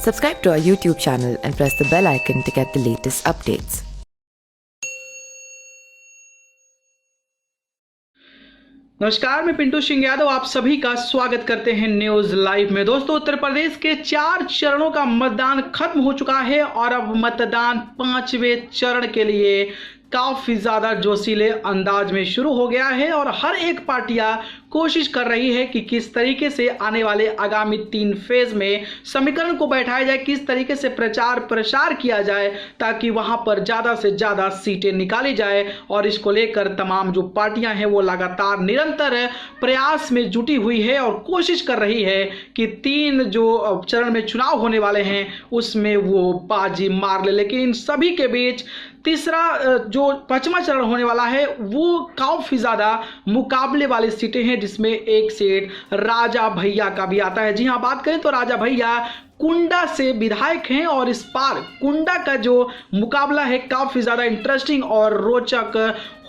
Subscribe to our YouTube channel and press the bell icon to get the latest updates. नमस्कार, मैं पिंटू सिंह यादव आप सभी का स्वागत करते हैं न्यूज लाइव में। दोस्तों, उत्तर प्रदेश के 4 चरणों का मतदान खत्म हो चुका है और अब मतदान 5वें चरण के लिए काफी ज्यादा जोशीले अंदाज में शुरू हो गया है और हर एक पार्टियां कोशिश कर रही है कि किस तरीके से आने वाले आगामी 3 फेज में समीकरण को बैठाया जाए, किस तरीके से प्रचार प्रसार किया जाए ताकि वहां पर ज्यादा से ज्यादा सीटें निकाली जाए। और इसको लेकर तमाम जो पार्टियां हैं वो लगातार निरंतर प्रयास में जुटी हुई है और कोशिश कर रही है कि 3 जो चरण में चुनाव होने वाले हैं उसमें वो बाजी मार ले। लेकिन इन सभी के बीच तीसरा जो 5वां चरण होने वाला है वो काफी ज्यादा मुकाबले वाली सीटें हैं, जिसमें एक सीट राजा भैया का भी आता है। जी हाँ, बात करें तो राजा भैया कुंडा से विधायक हैं और इस बार कुंडा का जो मुकाबला है काफी ज्यादा इंटरेस्टिंग और रोचक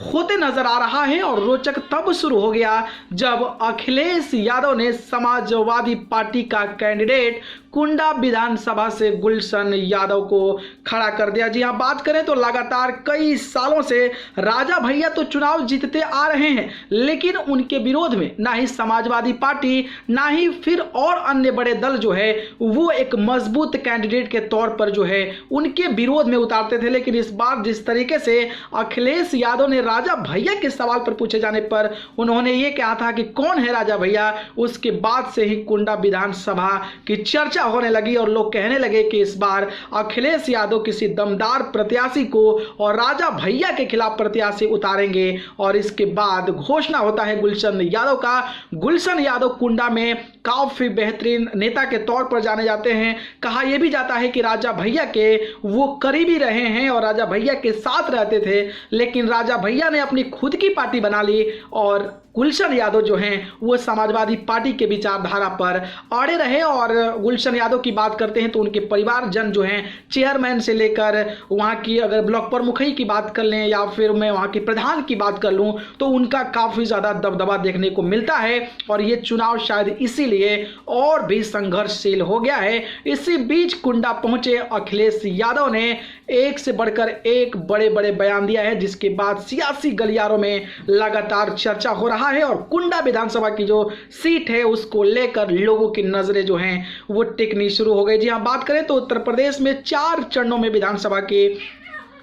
होते नजर आ रहा है। और रोचक तब शुरू हो गया जब अखिलेश यादव ने समाजवादी पार्टी का कैंडिडेट कुंडा विधानसभा से गुलशन यादव को खड़ा कर दिया। जी हाँ, बात करें तो लगातार कई सालों से राजा भैया तो चुनाव जीतते आ रहे हैं, लेकिन उनके विरोध में ना ही समाजवादी पार्टी ना ही फिर और अन्य बड़े दल जो है वो एक मजबूत कैंडिडेट के तौर पर जो है उनके विरोध में उतारते थे। लेकिन इस बार जिस तरीके से अखिलेश यादव ने राजा भैया के सवाल पर पूछे जाने पर उन्होंने ये कहा था कि कौन है राजा भैया, उसके बाद से ही कुंडा विधानसभा की चर्चा होने लगी और लोग कहने लगे कि इस बार अखिलेश यादव किसी दमदार प्रत्याशी को और राजा भैया के खिलाफ प्रत्याशी उतारेंगे। और इसके बाद घोषणा होता है गुलशन यादव का। गुलशन यादव कुंडा में काफी बेहतरीन नेता के तौर पर जाने जाते हैं। कहा यह भी जाता है कि राजा भैया के वो करीबी रहे हैं और राजा भैया के साथ रहते थे, लेकिन राजा भैया ने अपनी खुद की पार्टी बना ली और गुलशन यादव जो हैं वो समाजवादी पार्टी के विचारधारा पर अड़े रहे। और गुलशन यादव की बात करते हैं तो उनके परिवारजन जो हैं, चेयरमैन से लेकर वहाँ की अगर ब्लॉक प्रमुखी की बात कर लें या फिर मैं वहाँ के प्रधान की बात कर लूँ तो उनका काफ़ी ज़्यादा दबदबा देखने को मिलता है। और ये चुनाव शायद इसीलिए और भी संघर्षशील हो गया है। इसी बीच कुंडा पहुँचे अखिलेश यादव ने एक से बढ़कर एक बड़े बड़े बयान दिया है, जिसके बाद सियासी गलियारों में लगातार चर्चा हो रहा है और कुंडा विधानसभा की जो सीट है उसको लेकर लोगों की नजरें जो हैं वो टिकनी शुरू हो गई। जी हाँ, बात करें तो उत्तर प्रदेश में 4 चरणों में विधानसभा की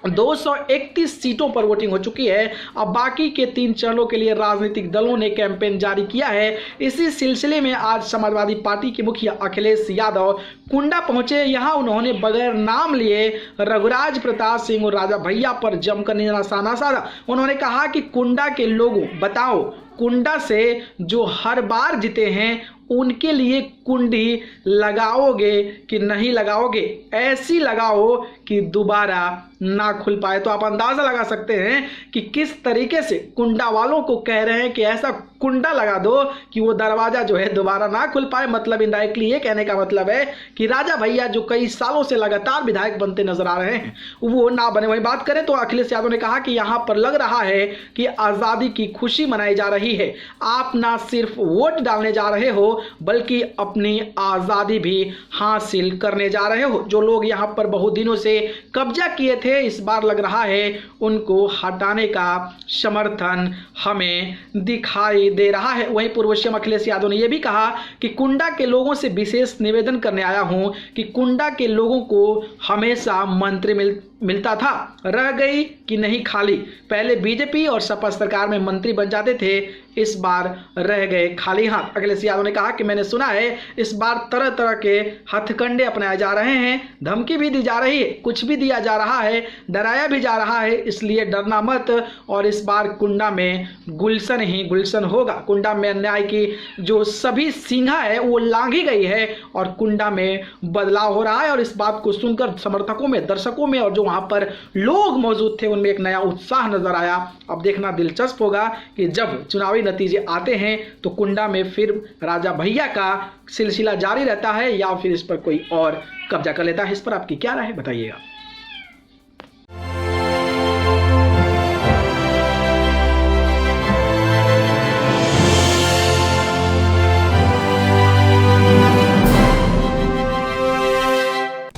231 सीटों पर वोटिंग हो चुकी है। अब बाकी के 3 चरणों के लिए राजनीतिक दलों ने कैंपेन जारी किया है। इसी सिलसिले में आज समाजवादी पार्टी के मुखिया अखिलेश यादव कुंडा पहुंचे। यहां उन्होंने बगैर नाम लिए रघुराज प्रताप सिंह और राजा भैया पर जमकर निशाना साधा। उन्होंने कहा कि कुंडा के लोगों बताओ, कुंडा से जो हर बार जीते हैं उनके लिए कुंडी लगाओगे कि नहीं लगाओगे? ऐसी लगाओ कि दोबारा ना खुल पाए। तो आप अंदाजा लगा सकते हैं कि किस तरीके से कुंडा वालों को कह रहे हैं कि ऐसा कुंडा लगा दो कि वो दरवाजा जो है दोबारा ना खुल पाए। मतलब इनडायरेक्टली ये कहने का मतलब है कि राजा भैया जो कई सालों से लगातार विधायक बनते नजर आ रहे हैं वो ना बने। वही बात करें तो अखिलेश यादव ने कहा कि यहां पर लग रहा है कि आजादी की खुशी मनाई जा रही है। आप ना सिर्फ वोट डालने जा रहे हो बल्कि अपनी आजादी भी हासिल करने जा रहे हो। जो लोग यहां पर बहुत दिनों से कब्जा किए थे इस बार लग रहा है उनको हटाने का समर्थन हमें दिखाई दे रहा है। वहीं पूर्व सीएम अखिलेश यादव ने यह भी कहा कि कुंडा के लोगों से विशेष निवेदन करने आया हूं कि कुंडा के लोगों को हमेशा मंत्री मिलता था, रह गई कि नहीं खाली। पहले बीजेपी और सपा सरकार में मंत्री बन जाते थे, इस बार रह गए खाली हाथ। अखिलेश यादव ने कहा कि मैंने सुना है इस बार तरह तरह के हथकंडे अपनाए जा रहे हैं, धमकी भी दी जा रही है, कुछ भी दिया जा रहा है, डराया भी जा रहा है, इसलिए डरना मत। और इस बार कुंडा में गुलशन ही गुलशन होगा। कुंडा में अन्याय की जो सभी सींगा है वो लांघी गई है और कुंडा में बदलाव हो रहा है। और इस बात को सुनकर समर्थकों में, दर्शकों में और जो वहां पर लोग मौजूद थे उनमें एक नया उत्साह नजर आया। अब देखना दिलचस्प होगा कि जब चुनावी नतीजे आते हैं तो कुंडा में फिर राजा भैया का सिलसिला जारी रहता है या फिर इस पर कोई और कब्जा कर लेता है। इस पर आपकी क्या राय है, बताइएगा।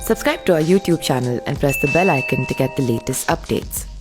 Subscribe to our YouTube channel and press the bell icon to get the latest updates.